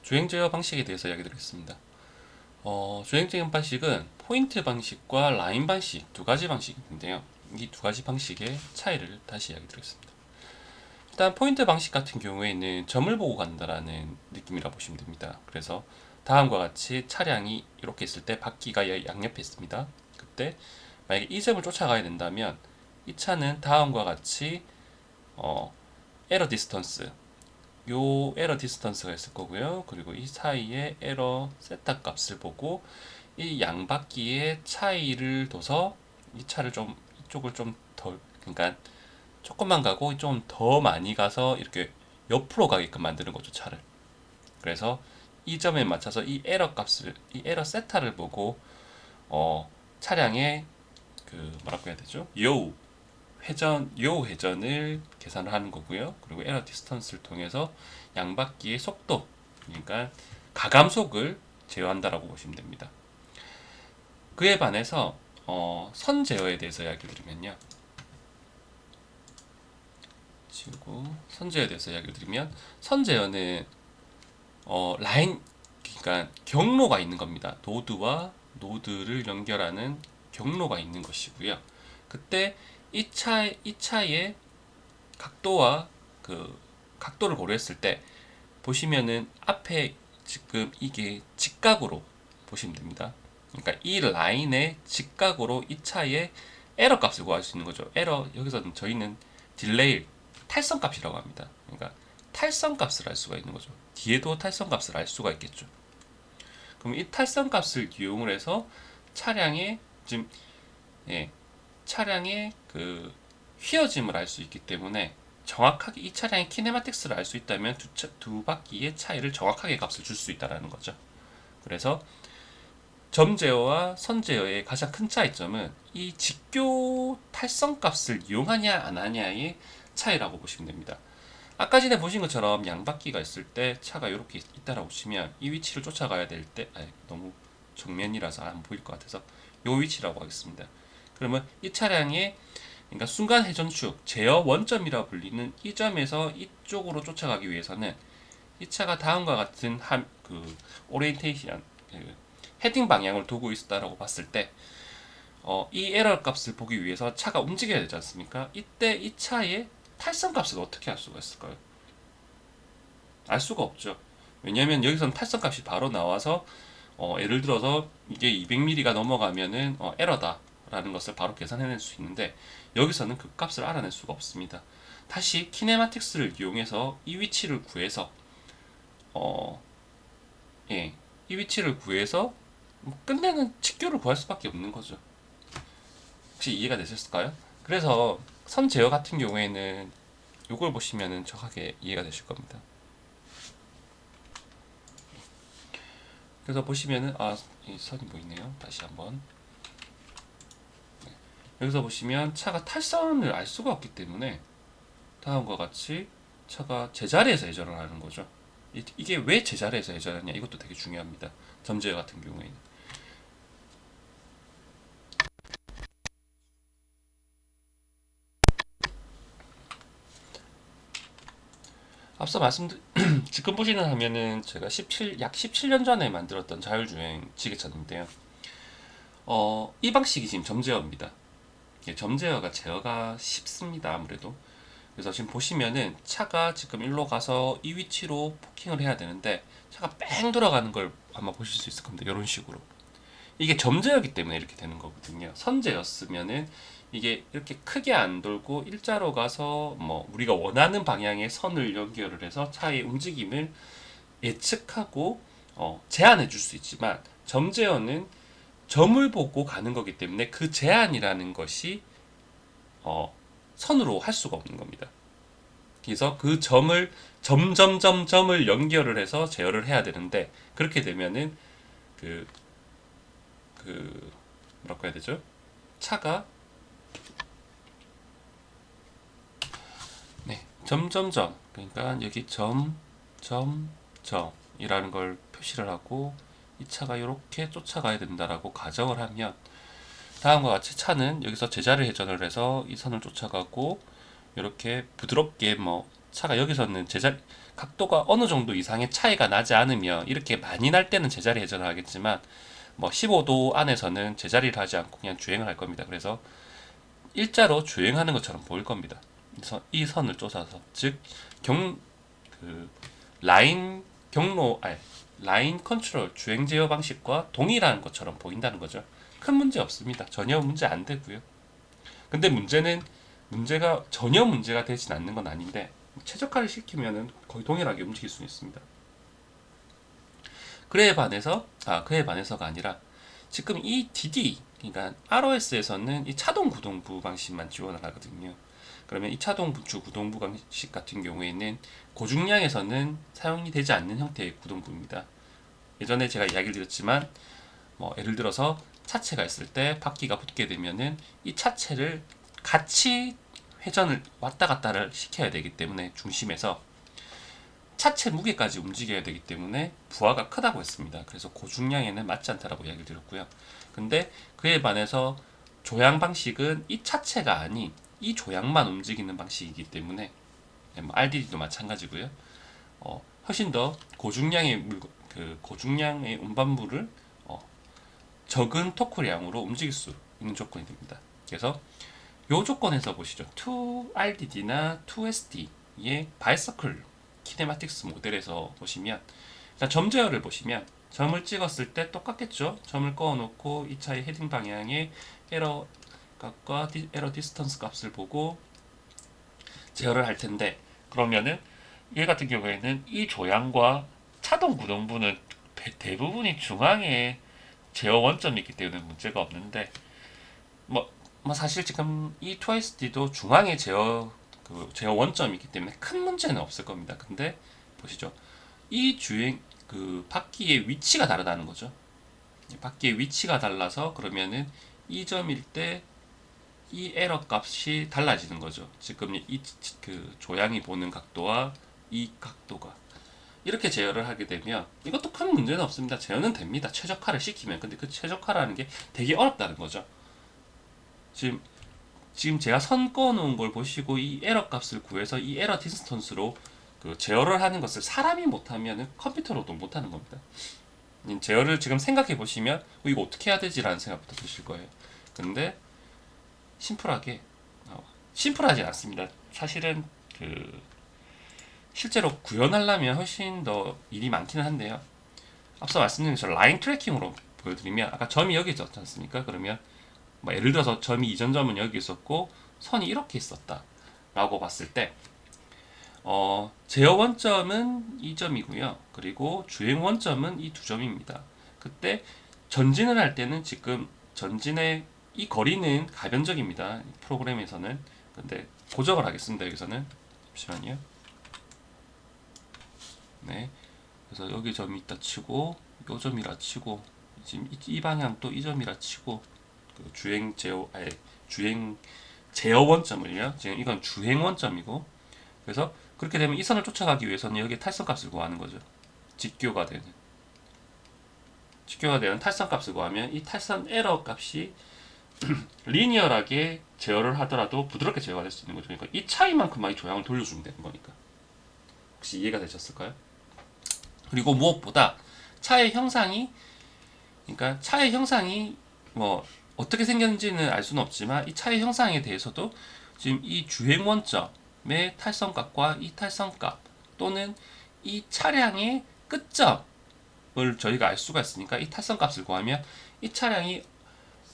주행 제어 방식에 대해서 이야기 드리겠습니다. 주행 제어 방식은 포인트 방식과 라인 방식 두 가지 방식이 있는데요. 이 두 가지 방식의 차이를 다시 이야기 드리겠습니다. 일단 포인트 방식 같은 경우에는 점을 보고 간다라는 느낌이라 보시면 됩니다. 그래서 다음과 같이 차량이 이렇게 있을 때 바퀴가 양옆에 있습니다. 그때 만약에 이 점을 쫓아가야 된다면 이 차는 다음과 같이 에러 디스턴스, 요 에러 디스턴스가 있을 거고요. 그리고 이 사이에 에러 세타 값을 보고 이 양바퀴의 차이를 둬서 이 차를 좀 이쪽을 좀 덜, 그러니까 조금만 가고 좀 더 많이 가서 이렇게 옆으로 가게끔 만드는 거죠, 차를. 그래서 이 점에 맞춰서 이 에러 값을, 이 에러 세타를 보고 차량의 그 뭐라고 해야 되죠? 요 회전을 계산을 하는 거고요. 그리고 에러 디스턴스를 통해서 양바퀴의 속도, 그러니까 가감속을 제어한다라고 보시면 됩니다. 그에 반해서 선 제어에 대해서 이야기 드리면요. 치우고 선 제어에 대해서 이야기 드리면 선 제어는 라인, 그러니까 경로가 있는 겁니다. 노드와 노드를 연결하는 경로가 있는 것이고요. 그때 이 차의 각도와 그 각도를 고려했을 때 보시면은 앞에 지금 이게 직각으로 보시면 됩니다. 그러니까 이 라인의 직각으로 이 차의 에러 값을 구할 수 있는 거죠. 에러, 여기서는 저희는 딜레이, 탈선 값이라고 합니다. 그러니까 탈선 값을 알 수가 있는 거죠. 뒤에도 탈선 값을 알 수가 있겠죠. 그럼 이 탈선 값을 이용을 해서 차량의 지금 차량의 그 휘어짐을 알 수 있기 때문에 정확하게 이 차량의 키네마틱스를 알 수 있다면 두 바퀴의 차이를 정확하게 값을 줄 수 있다는 거죠. 그래서 점 제어와 선 제어의 가장 큰 차이점은 이 직교 탈선 값을 이용하냐 안 하냐의 차이라고 보시면 됩니다. 아까 전에 보신 것처럼 양바퀴가 있을 때 차가 이렇게 있다라고 치면 이 위치를 쫓아가야 될 때, 너무 정면이라서 안 보일 것 같아서 이 위치라고 하겠습니다. 그러면 이 차량의, 그러니까 순간 회전축 제어 원점이라 불리는 이 점에서 이쪽으로 쫓아가기 위해서는 이 차가 다음과 같은 그 오리엔테이션, 그 헤딩 방향을 두고 있다라고 봤을 때 이 에러 값을 보기 위해서 차가 움직여야 되지 않습니까? 이때 이 차의 탈선 값을 어떻게 알 수가 있을까요? 알 수가 없죠. 왜냐하면 여기서는 탈선 값이 바로 나와서 예를 들어서 이게 200mm가 넘어가면은 에러다라는 것을 바로 계산해낼 수 있는데 여기서는 그 값을 알아낼 수가 없습니다. 다시 키네마틱스를 이용해서 이 위치를 구해서 이 위치를 구해서 끝내는 직교를 구할 수밖에 없는 거죠. 혹시 이해가 되셨을까요? 그래서 선 제어 같은 경우에는 이걸 보시면은 정확하게 이해가 되실 겁니다. 그래서 보시면은 이 선이 보이네요. 다시 한번 여기서 보시면 차가 탈선을 알 수가 없기 때문에 다음과 같이 차가 제자리에서 회전을 하는 거죠. 이게 왜 제자리에서 회전하냐, 이것도 되게 중요합니다. 점제어 같은 경우에는. 앞서 지금 보시는 화면은 제가 약 17년 전에 만들었던 자율주행 지게차인데요. 이 방식이 지금 점제어입니다. 점제어가 제어가 쉽습니다, 아무래도. 그래서 지금 보시면은 차가 지금 일로 가서 이 위치로 포킹을 해야 되는데 차가 뺑 돌아가는 걸 아마 보실 수 있을 겁니다. 이런 식으로. 이게 점제어이기 때문에 이렇게 되는 거거든요. 선제였으면은 이게 이렇게 크게 안 돌고 일자로 가서 뭐 우리가 원하는 방향의 선을 연결을 해서 차의 움직임을 예측하고 제한해 줄 수 있지만 점제어는 점을 보고 가는 거기 때문에 그 제한이라는 것이 선으로 할 수가 없는 겁니다. 그래서 그 점을 연결을 해서 제어를 해야 되는데 그렇게 되면은 그, 뭐라고 해야 되죠? 차가 점점점, 그러니까 여기 점이라는 걸 표시를 하고 이 차가 이렇게 쫓아가야 된다라고 가정을 하면 다음과 같이 차는 여기서 제자리 회전을 해서 이 선을 쫓아가고 이렇게 부드럽게 뭐 차가 여기서는 제자리 각도가 어느 정도 이상의 차이가 나지 않으면 이렇게 많이 날 때는 제자리 회전을 하겠지만 뭐 15도 안에서는 제자리를 하지 않고 그냥 주행을 할 겁니다. 그래서 일자로 주행하는 것처럼 보일 겁니다. 이 선을 쫓아서 즉 그 라인 경로 아니 라인 컨트롤 주행 제어 방식과 동일한 것처럼 보인다는 거죠. 큰 문제 없습니다. 전혀 문제 안 되고요. 근데 문제가 전혀 문제가 되진 않는 건 아닌데 최적화를 시키면은 거의 동일하게 움직일 수 있습니다. 그에 반해서가 아니라 지금 이 DD 그러니까 ROS에서는 이 차동 구동부 방식만 지원을 하거든요. 그러면 이 차동 부추 구동부 방식 같은 경우에는 고중량에서는 사용이 되지 않는 형태의 구동부입니다. 예전에 제가 이야기를 드렸지만 뭐 예를 들어서 차체가 있을 때 바퀴가 붙게 되면은 이 차체를 같이 회전을 왔다 갔다를 시켜야 되기 때문에 중심에서 차체 무게까지 움직여야 되기 때문에 부하가 크다고 했습니다. 그래서 고중량에는 맞지 않다라고 이야기를 드렸고요. 근데 그에 반해서 조향 방식은 이 차체가 아닌 이 조향만 움직이는 방식이기 때문에 RDD도 마찬가지고요. 훨씬 더 고중량의 운반물을 적은 토크량으로 움직일 수 있는 조건이 됩니다. 그래서 이 조건에서 보시죠. 2RDD나 2SD의 바이서클 키네마틱스 모델에서 보시면 일단 점 제어를 보시면 점을 찍었을 때 똑같겠죠. 점을 꺼놓고 이 차의 헤딩 방향의 에러 값과 에러 디스턴스 값을 보고 제어를 할 텐데 그러면은 얘 같은 경우에는 이 조향과 차동 구동부는 대부분이 중앙에 제어 원점이 있기 때문에 문제가 없는데 뭐 사실 지금 이 2SD도 중앙에 제어 원점이 있기 때문에 큰 문제는 없을 겁니다. 근데 보시죠. 이 주행 바퀴의 위치가 다르다는 거죠. 바퀴의 위치가 달라서 그러면은 이 점일 때 이 에러 값이 달라지는 거죠. 지금 이 조향이 보는 각도와 이 각도가 이렇게 제어를 하게 되면 이것도 큰 문제는 없습니다. 제어는 됩니다. 최적화를 시키면. 근데 그 최적화라는 게 되게 어렵다는 거죠. 지금 제가 선 꺼놓은 걸 보시고 이 에러 값을 구해서 이 에러 디스턴스로 제어를 하는 것을 사람이 못하면 컴퓨터로도 못하는 겁니다. 제어를 지금 생각해 보시면 이거 어떻게 해야 되지라는 생각부터 드실 거예요. 근데 심플하지 않습니다. 사실은 실제로 구현하려면 훨씬 더 일이 많기는 한데요. 앞서 말씀드린 것처럼 라인 트래킹으로 보여드리면 아까 점이 여기 있지 않습니까? 그러면 뭐 예를 들어서 점이 이전 점은 여기 있었고 선이 이렇게 있었다 라고 봤을 때 제어 원점은 이 점이고요. 그리고 주행 원점은 이 두 점입니다. 그때 전진을 할 때는 지금 전진의 이 거리는 가변적입니다. 프로그램에서는. 근데 고정을 하겠습니다. 여기서는. 잠시만요. 네. 그래서 여기 점이 있다 치고 요 점이라 치고 지금 이 방향 또 이 점이라 치고 주행 제어 원점을요. 지금 이건 주행 원점이고 그래서 그렇게 되면 이 선을 쫓아가기 위해서는 여기에 탈선 값을 구하는 거죠. 직교가 되는 탈선 값을 구하면 이 탈선 에러 값이 리니어하게 제어를 하더라도 부드럽게 제어가 될 수 있는 거죠. 그러니까 이 차이만큼만 이 조향을 돌려주면 되는 거니까. 혹시 이해가 되셨을까요? 그리고 무엇보다 차의 형상이 뭐 어떻게 생겼는지는 알 수는 없지만 이 차의 형상에 대해서도 지금 이 주행 원점의 탈선값과 이 탈선값 또는 이 차량의 끝점을 저희가 알 수가 있으니까 이 탈선값을 구하면 이 차량이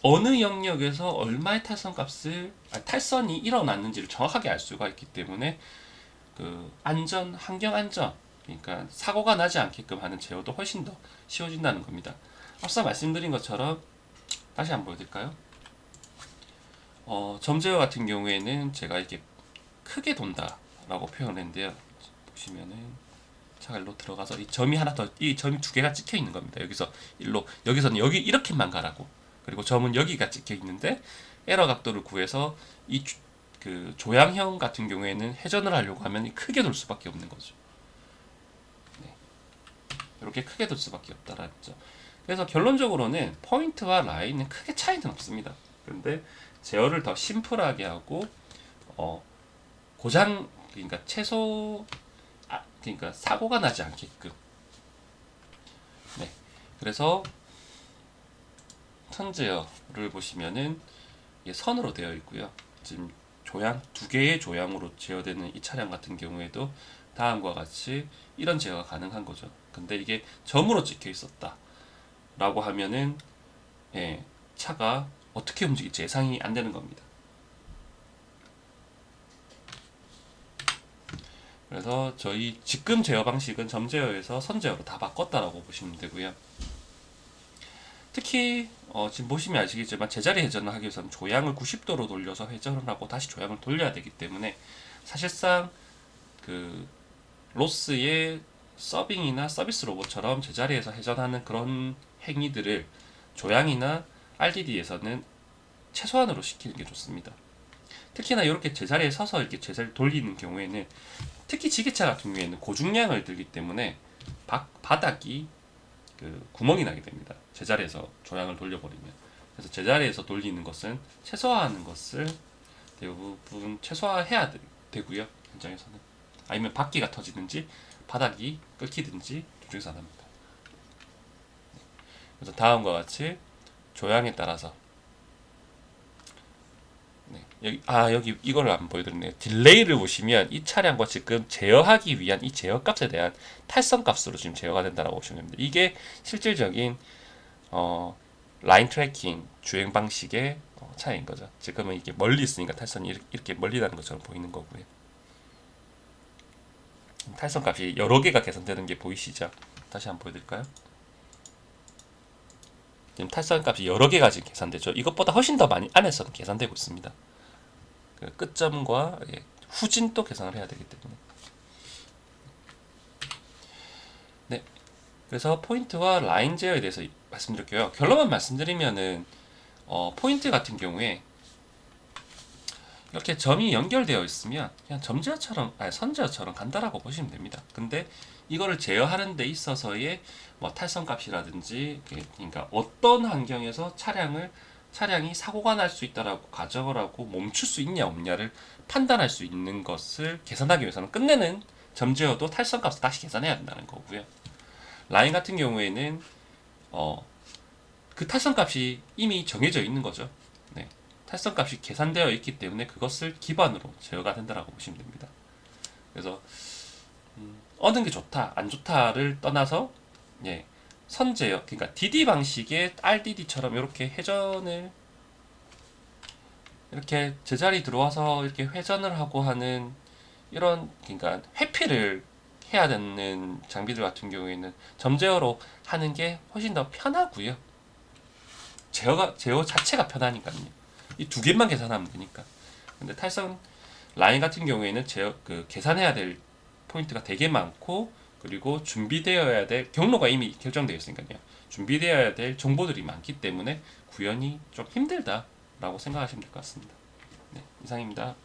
어느 영역에서 얼마의 탈선이 일어났는지를 정확하게 알 수가 있기 때문에 환경 안전, 그러니까 사고가 나지 않게끔 하는 제어도 훨씬 더 쉬워진다는 겁니다. 앞서 말씀드린 것처럼 다시 한번 보여드릴까요? 점 제어 같은 경우에는 제가 이렇게 크게 돈다라고 표현했는데요. 보시면은 자 일로 들어가서 이 점이 두 개가 찍혀 있는 겁니다. 여기서는 여기 이렇게만 가라고. 그리고 점은 여기가 찍혀 있는데 에러 각도를 구해서 조향형 같은 경우에는 회전을 하려고 하면 크게 돌 수밖에 없는 거죠. 네. 이렇게 크게 돌 수밖에 없다라는 거죠. 그래서 결론적으로는 포인트와 라인은 크게 차이는 없습니다. 그런데 제어를 더 심플하게 하고 그러니까 그러니까 사고가 나지 않게끔. 네. 그래서 턴제어를 보시면은 이게 선으로 되어 있고요. 지금 두 개의 조향으로 제어되는 이 차량 같은 경우에도 다음과 같이 이런 제어가 가능한 거죠. 근데 이게 점으로 찍혀 있었다 라고 하면은 예, 차가 어떻게 움직일지 예상이 안 되는 겁니다. 그래서 저희 지금 제어 방식은 점제어에서 선제어로 다 바꿨다라고 보시면 되고요. 특히 지금 보시면 아시겠지만 제자리 회전을 하기 위해서는 조향을 90도로 돌려서 회전을 하고 다시 조향을 돌려야 되기 때문에 사실상 그 로스의 서빙이나 서비스 로봇처럼 제자리에서 회전하는 그런 행위들을 조향이나 RDD에서는 최소한으로 시키는 게 좋습니다. 특히나 이렇게 제자리에 서서 이렇게 제자리를 돌리는 경우에는 특히 지게차 같은 경우에는 고중량을 들기 때문에 바닥이 구멍이 나게 됩니다. 제자리에서 조향을 돌려버리면. 그래서 제자리에서 돌리는 것은 최소화하는 것을 대부분 최소화해야 되고요. 현장에서는. 아니면 바퀴가 터지든지 바닥이 끓기든지 둘 중에서 하나입니다. 그래서 다음과 같이 조향에 따라서 여기 이거를 안 보여드렸네요. 딜레이를 보시면 이 차량과 지금 제어하기 위한 이 제어 값에 대한 탈선 값으로 지금 제어가 된다고 보시면 됩니다. 이게 실질적인 라인 트래킹 주행 방식의 차이인 거죠. 지금은 이게 멀리 있으니까 탈선이 이렇게 멀리 나는 것처럼 보이는 거고요. 탈선 값이 여러 개가 계산되는 게 보이시죠? 다시 한번 보여드릴까요? 지금 탈선 값이 여러 개가 지금 계산되죠. 이것보다 훨씬 더 많이 안에서 계산되고 있습니다. 그 끝점과 후진도 계산을 해야 되기 때문에. 네. 그래서 포인트와 라인 제어에 대해서 말씀드릴게요. 결론만 말씀드리면은 포인트 같은 경우에 이렇게 점이 연결되어 있으면 그냥 선제어처럼 간다라고 보시면 됩니다. 근데 이거를 제어하는 데 있어서의 탈선 값이라든지 그러니까 어떤 환경에서 차량이 사고가 날 수 있다라고 가정을 하고 멈출 수 있냐 없냐를 판단할 수 있는 것을 계산하기 위해서는 끝내는 점제어도 탈선 값을 다시 계산해야 된다는 거고요. 라인 같은 경우에는 그 탈선 값이 이미 정해져 있는 거죠. 네. 탈선 값이 계산되어 있기 때문에 그것을 기반으로 제어가 된다라고 보시면 됩니다. 그래서 어느 게 좋다, 안 좋다를 떠나서 선제어, 그러니까 DD 방식의 RDD처럼 이렇게 회전을 이렇게 제자리 들어와서 이렇게 회전을 하고 하는 이런 그러니까 회피를 해야 되는 장비들 같은 경우에는 점제어로 하는 게 훨씬 더 편하고요. 제어 자체가 편하니까요. 이 두 개만 계산하면 되니까. 근데 탈선 라인 같은 경우에는 계산해야 될 포인트가 되게 많고 그리고 준비되어야 될 경로가 이미 결정되어 있으니까요. 준비되어야 될 정보들이 많기 때문에 구현이 좀 힘들다라고 생각하시면 될 것 같습니다. 네, 이상입니다.